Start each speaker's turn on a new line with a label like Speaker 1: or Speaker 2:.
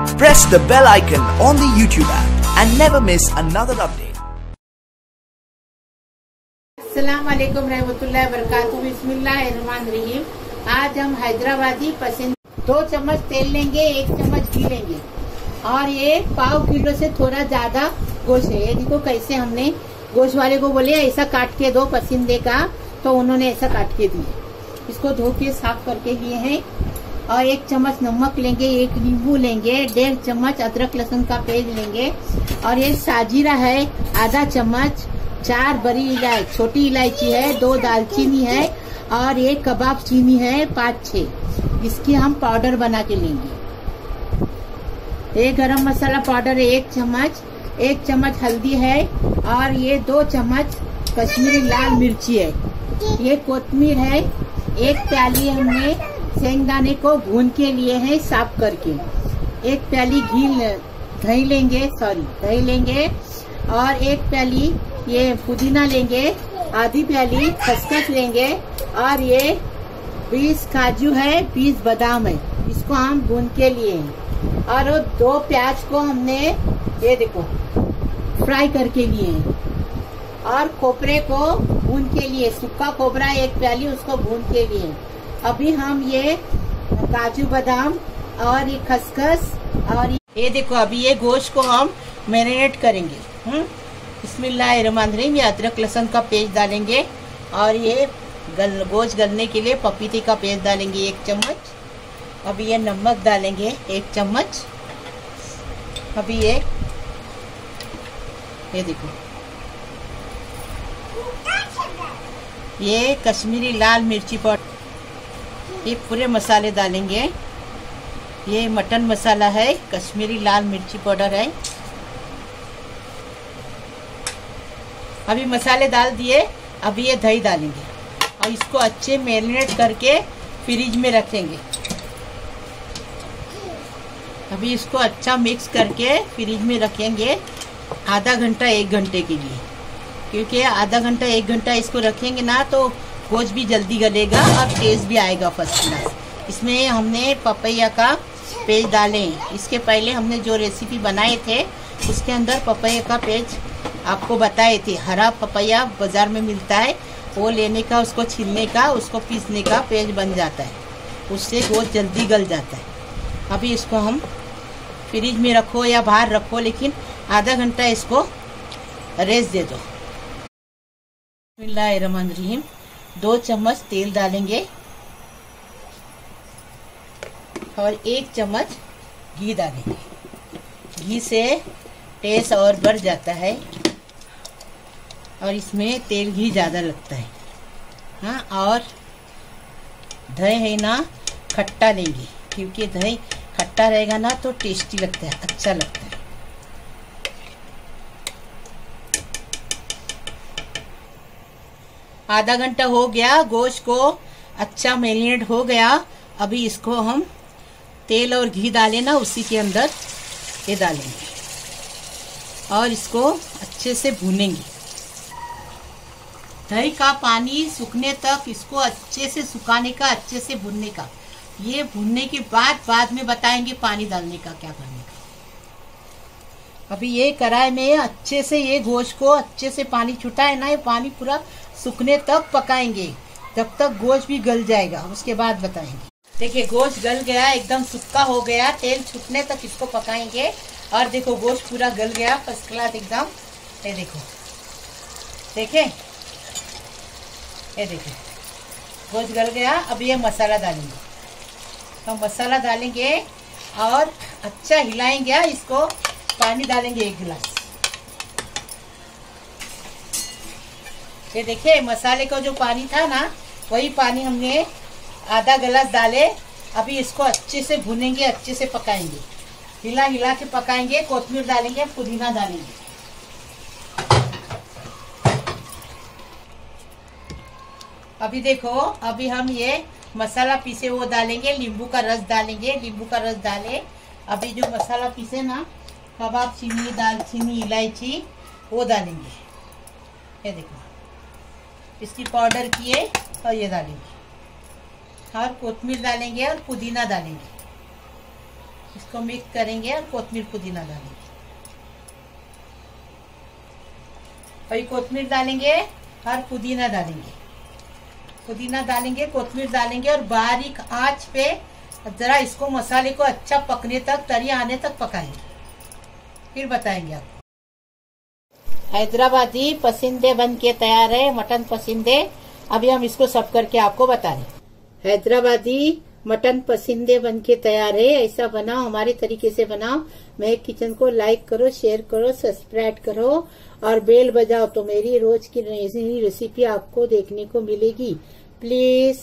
Speaker 1: Press the bell icon on the YouTube app and never miss another update.
Speaker 2: अस्सलाम वालेकुम रहमतुल्लाहि व बरकातुहू। बिस्मिल्लाहिर्रहमानिर्रहीम। आज हम हैदराबादी पसंद 2 चम्मच तेल लेंगे, 1 चम्मच घी लेंगे और ये पाव किलो से थोड़ा ज्यादा गोश्त है। ये देखो कैसे हमने गोश्त वाले को बोले ऐसा काट के दो पसंदे का, तो उन्होंने ऐसा काट के दिए। इसको धो के साफ करके लिए हैं और 1 चम्मच नमक लेंगे, 1 नींबू लेंगे, 1.5 चम्मच अदरक लहसुन का पेस्ट लेंगे और ये साजीरा है आधा चम्मच, 4 बड़ी इलायची छोटी इलायची है, 2 दालचीनी है और 1 कबाब चीनी है 5-6। इसकी हम पाउडर बना के लेंगे। ये गरम मसाला पाउडर है 1 चम्मच, 1 चम्मच हल्दी है और ये 2 चम्मच कश्मीरी लाल मिर्ची है। ये कोतमीर है। 1 प्याली हमने शेंगदाने को भून के लिए हैं साफ करके। 1 प्याली दही लेंगे और 1 प्याली ये पुदीना लेंगे, आधी प्याली खसखस लेंगे और ये 20 काजू है, 20 बादाम है। इसको हम भून के लिए हैं और 2 प्याज को हमने ये देखो फ्राई करके लिए हैं और खोपरे को भून के लिए, सूखा खोपरा 1 प्याली उसको भून के लिए। अभी हम ये काजू बादाम और ये खसखस और ये देखो अभी ये गोश्त को हम मैरिनेट करेंगे। बिस्मिल्लाहिर्रहमानिर्रहीम। ये अदरक लहसुन का पेस्ट डालेंगे और ये गोश्त गलने के लिए पपीते का पेस्ट डालेंगे 1 चम्मच। अभी ये नमक डालेंगे 1 चम्मच। अभी ये देखो ये कश्मीरी लाल मिर्ची पाउडर, ये पूरे मसाले डालेंगे। ये मटन मसाला है, कश्मीरी लाल मिर्ची पाउडर है। अभी मसाले डाल दिए। अभी ये दही डालेंगे और इसको अच्छे मैरिनेट करके फ्रिज में रखेंगे। अभी इसको अच्छा मिक्स करके फ्रिज में रखेंगे आधा घंटा 1 घंटे के लिए, क्योंकि आधा घंटा 1 घंटा इसको रखेंगे ना तो गोश्त भी जल्दी गलेगा और टेस्ट भी आएगा फर्स्ट क्लास। इसमें हमने पपैया का पेस्ट डाले हैं। इसके पहले हमने जो रेसिपी बनाए थे उसके अंदर पपैया का पेस्ट आपको बताए थे। हरा पपैया बाजार में मिलता है, वो लेने का, उसको छीलने का, उसको पीसने का पेस्ट बन जाता है। उससे गोश्त जल्दी गल जाता है। अभी इसको हम फ्रिज में रखो या बाहर रखो, लेकिन आधा घंटा इसको रेस्ट दे दो। बिस्मिल्लाहिर्रहमानिर्रहीम। 2 चम्मच तेल डालेंगे और 1 चम्मच घी डालेंगे। घी से टेस्ट और बढ़ जाता है और इसमें तेल घी ज़्यादा लगता है। हाँ, और दही है ना खट्टा लेंगे, क्योंकि दही खट्टा रहेगा ना तो टेस्टी लगता है, अच्छा लगता है। आधा घंटा हो गया, गोश्त को अच्छा मैरिनेट हो गया। अभी इसको हम तेल और घी डालें ना उसी के अंदर ये डालेंगे और इसको अच्छे से भूनेंगे। दही का पानी सूखने तक इसको अच्छे से सुखाने का, अच्छे से भूनने का। ये भूनने के बाद में बताएंगे पानी डालने का, क्या करने का। अभी ये कढ़ाई में अच्छे से ये गोश्त को अच्छे से पानी छूटा है ना, ये पानी पूरा सूखने तक पकाएंगे, तब तक गोश्त भी गल जाएगा, उसके बाद बताएंगे। देखिए गोश्त गल गया, एकदम सूखा हो गया, तेल छूटने तक इसको पकाएंगे। और देखो गोश्त पूरा गल गया फर्स्ट क्लास एकदम। ये देखो, देखे, ये देखिए गोश्त गल गया। अब ये मसाला डालेंगे। तो मसाला डालेंगे और अच्छा हिलाएंगे इसको। पानी डालेंगे 1 गिलास। ये देखिए मसाले का जो पानी था ना, वही पानी हमने आधा गिलास डाले। अभी इसको अच्छे से भुनेंगे, अच्छे से पकाएंगे, हिला के पकाएंगे। कोथिमीर डालेंगे, पुदीना डालेंगे। अभी देखो, अभी हम ये मसाला पीसे वो डालेंगे, नींबू का रस डालेंगे। नींबू का रस डाले। अभी जो मसाला पीसे ना, कबाब चीनी, दालचीनी, इलायची, वो डालेंगे। ये देखो इसकी पाउडर किए और ये डालेंगे और कोथिमीर डालेंगे और पुदीना डालेंगे। इसको मिक्स करेंगे और कोथिमीर पुदीना डालेंगे। अभी कोथिमीर डालेंगे और पुदीना डालेंगे, कोथिमीर डालेंगे और बारीक आंच पे जरा इसको मसाले को अच्छा पकने तक, तरी आने तक पकाएंगे, फिर बताएंगे आपको। हैदराबादी पसंदे बन के तैयार है, मटन पसंदे। अभी हम इसको सब करके आपको बता रहे। हैदराबादी मटन पसंदे बन के तैयार है। ऐसा बनाओ, हमारे तरीके से बनाओ। महक किचन को लाइक करो, शेयर करो, सब्सक्राइब करो और बेल बजाओ तो मेरी रोज की नई रेसिपी आपको देखने को मिलेगी। प्लीज